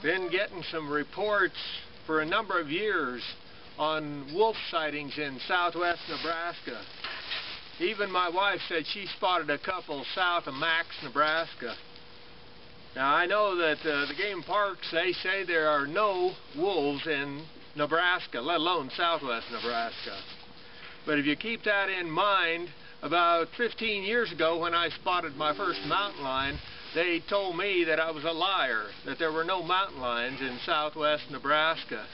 Been getting some reports for a number of years on wolf sightings in southwest Nebraska. Even my wife said she spotted a couple south of Max, Nebraska. Now I know that the game parks, they say there are no wolves in Nebraska, let alone southwest Nebraska. But if you keep that in mind, about 15 years ago when I spotted my first mountain lion, they told me that I was a liar, that there were no mountain lions in southwest Nebraska.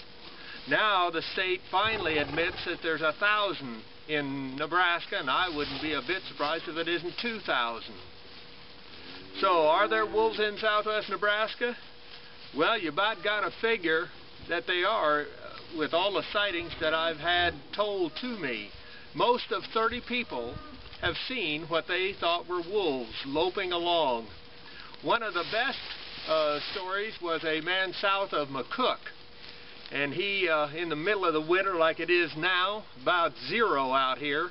Now the state finally admits that there's 1,000 in Nebraska, and I wouldn't be a bit surprised if it isn't 2,000. So are there wolves in southwest Nebraska? Well, you about got to figure that they are with all the sightings that I've had told to me. Most of 30 people have seen what they thought were wolves loping along. One of the best stories was a man south of McCook, and he in the middle of the winter like it is now, about 0 out here,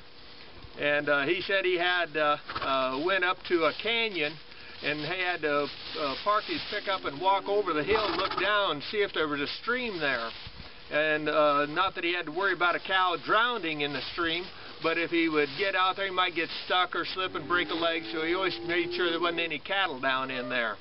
and he said he had went up to a canyon and he had to park his pickup and walk over the hill and look down and see if there was a stream there. And not that he had to worry about a cow drowning in the stream, but if he would get out there, he might get stuck or slip and break a leg, so he always made sure there wasn't any cattle down in there.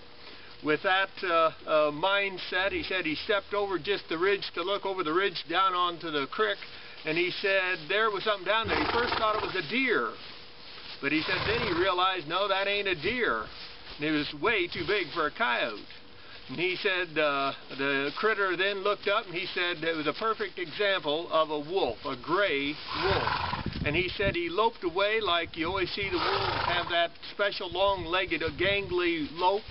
With that mindset, he said he stepped over just the ridge to look over the ridge down onto the creek, and he said there was something down there. He first thought it was a deer, but he said then he realized, no, that ain't a deer. And it was way too big for a coyote. And he said the critter then looked up and he said it was a perfect example of a wolf, a gray wolf. And he said he loped away like you always see the wolves have that special long-legged, gangly lope.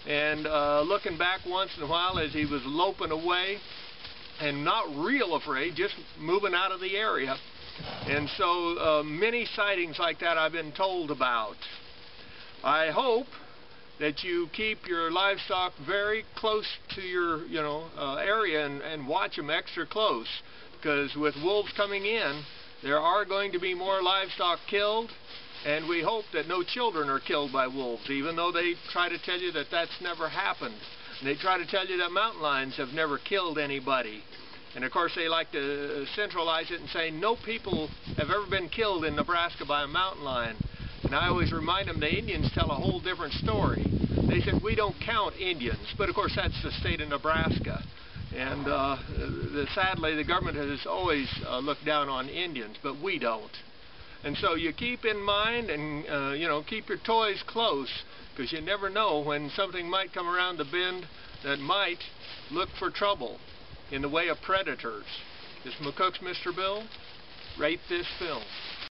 And looking back once in a while as he was loping away and not real afraid, just moving out of the area. And so many sightings like that I've been told about. I hope that you keep your livestock very close to your area and watch them extra close, because with wolves coming in there are going to be more livestock killed, and we hope that no children are killed by wolves, even though they try to tell you that that's never happened. And they try to tell you that mountain lions have never killed anybody. And of course they like to centralize it and say no people have ever been killed in Nebraska by a mountain lion. And I always remind them the Indians tell a whole different story. They said we don't count Indians, but of course that's the state of Nebraska. And sadly the government has always looked down on Indians, but we don't. And so you keep in mind and keep your toys close, because you never know when something might come around the bend that might look for trouble in the way of predators. This is McCook's Mr. Bill. Rate this film.